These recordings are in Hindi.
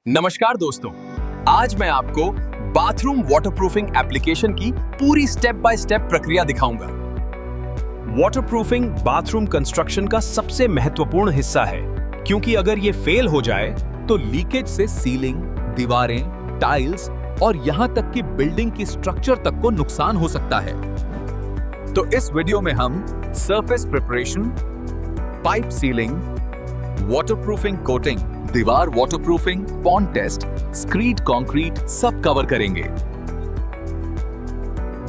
नमस्कार दोस्तों, आज मैं आपको बाथरूम वाटरप्रूफिंग एप्लीकेशन की पूरी स्टेप बाय स्टेप प्रक्रिया दिखाऊंगा। वाटरप्रूफिंग बाथरूम कंस्ट्रक्शन का सबसे महत्वपूर्ण हिस्सा है, क्योंकि अगर ये फेल हो जाए तो लीकेज से सीलिंग, दीवारें, टाइल्स और यहां तक कि बिल्डिंग की स्ट्रक्चर तक को नुकसान हो सकता है। तो इस वीडियो में हम surface preparation, pipe sealing, waterproofing coating, दीवार waterproofing, pond test, screed concrete सब कवर करेंगे।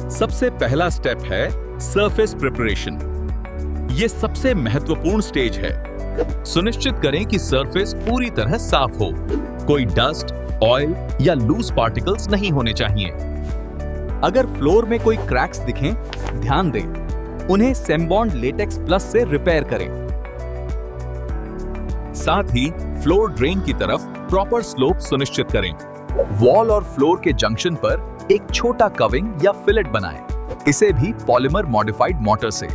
सबसे पहला स्टेप है सरफेस प्रिपरेशन। यह सबसे महत्वपूर्ण स्टेज है। सुनिश्चित करें कि सरफेस पूरी तरह साफ हो, कोई डस्ट, ऑयल या लूज पार्टिकल्स नहीं होने चाहिए। अगर फ्लोर में कोई क्रैक्स दिखें, ध्यान दें, उन्हें सेम्बॉन्ड लेटेक्स प्लस से रिपेयर करें। साथ ही फ्लोर ड्रेन की तरफ प्रॉपर स्लोप सुनिश्चित करें। वॉल और फ्लोर के जंक्शन पर एक छोटा कविंग या फिलेट बनाएं। इसे भी पॉलीमर मॉडिफाइड मोटर से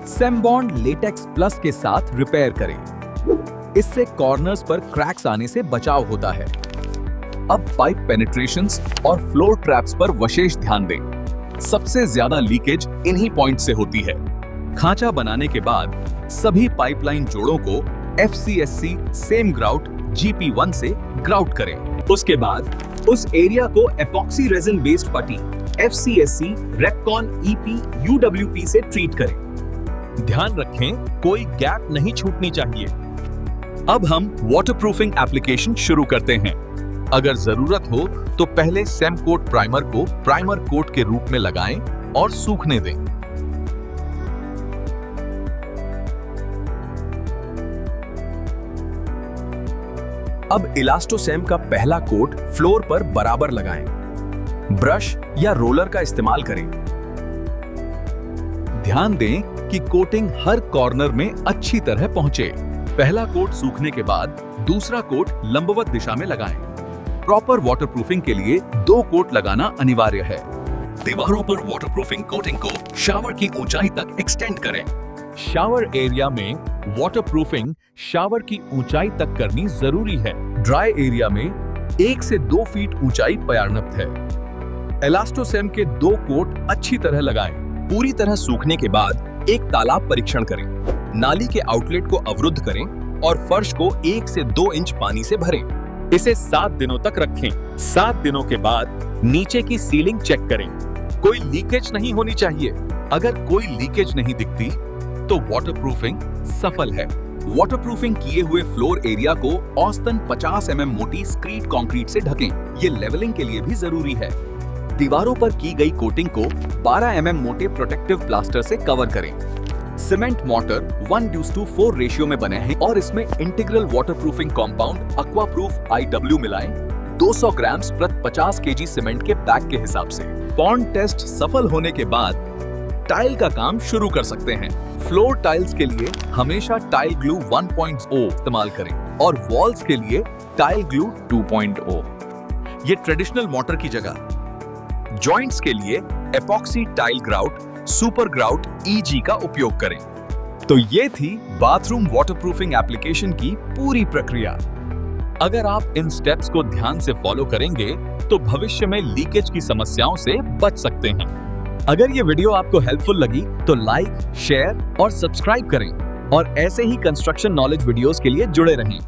सेम्बॉन्ड लेटेक्स प्लस के साथ रिपेयर करें। इससे कॉर्नर्स पर क्रैक्स आने से बचाव होता है। अब पाइप पेनिट्रेशंस और फ्लोर ट्रैप्स पर विशेष ध्यान दें। सबसे ज्यादा लीकेज इन्हीं पॉइंट से होती है। खांचा बनाने के बाद सभी पाइपलाइन जोड़ों को FCSC सेम ग्राउट GP1 से ग्राउट करें। उसके बाद उस एरिया को एपॉक्सी रेजिन बेस्ड पट्टी FCSC रेपकॉन EP UWP से ट्रीट करें। ध्यान रखें, कोई गैप नहीं छूटनी चाहिए। अब हम वाटरप्रूफिंग एप्लीकेशन शुरू करते हैं। अगर जरूरत हो तो पहले सेम कोट प्राइमर को प्राइमर कोट के रूप में लगाएं और सूखने दें। अब इलास्टोसेम का पहला कोट फ्लोर पर बराबर लगाएं। ब्रश या रोलर का इस्तेमाल करें। ध्यान दें कि कोटिंग हर कॉर्नर में अच्छी तरह पहुंचे। पहला कोट सूखने के बाद दूसरा कोट लंबवत दिशा में लगाएं। प्रॉपर वाटरप्रूफिंग के लिए 2 कोट लगाना अनिवार्य है। दीवारों पर वाटरप्रूफिंग कोटिंग को शावर की ऊंचाई तक एक्सटेंड करें। शावर एरिया में वाटरप्रूफिंग शावर की ऊंचाई तक करनी जरूरी है। ड्राई एरिया में 1 से 2 फीट ऊंचाई पर्याप्त है। इलास्टोसेम के 2 कोट अच्छी तरह लगाएं। पूरी तरह सूखने के बाद एक तालाब परीक्षण करें। नाली के आउटलेट को अवरुद्ध करें और फर्श को 1 से 2 इंच पानी से भरें। इसे 7 दिनों तक रखें। 7 दिनों के बाद नीचे की सीलिंग चेक करें। कोई लीकेज नहीं होनी चाहिए। अगर कोई लीकेज नहीं दिखती तो वाटरप्रूफिंग सफल है। वाटरप्रूफिंग किए हुए फ्लोर एरिया को औसतन 50 mm मोटी स्क्रीड कंक्रीट से ढकें। ये लेवलिंग के लिए भी जरूरी है। दीवारों पर की गई कोटिंग को 12 mm मोटे प्रोटेक्टिव प्लास्टर से कवर करें। सीमेंट मोर्टर 1:4 रेशियो में बने हैं और इसमें इंटीग्रल वाटरप्रूफिंग कंपाउंड अक्वाप्रूफ IW मिलाएं। 200 ग्राम प्रति 50 kg सीमेंट के बैग के हिसाब से। पॉन्ड टेस्ट सफल होने के बाद टाइल का काम शुरू कर सकते हैं। फ्लोर टाइल्स के लिए हमेशा टाइल ग्लू 1.0 इस्तेमाल करें और वॉल्स के लिए टाइल ग्लू 2.0। ये ट्रेडिशनल मोर्टर की जगह। जॉइंट्स के लिए epoxy tile grout, super grout EG का उपयोग करें। तो ये थी बाथरूम वाटरप्रूफिंग एप्लीकेशन की पूरी प्रक्रिया। अगर आप इन स्टेप्स को ध्यान से फॉलो करेंगे तो भविष्य में लीकेज की समस्याओं से बच सकते हैं। अगर ये वीडियो आपको हेल्पफुल लगी तो लाइक, शेयर और सब्सक्राइब करें और ऐसे ही कंस्ट्रक्शन नॉलेज वीडियोस के लिए जुड़े रहें।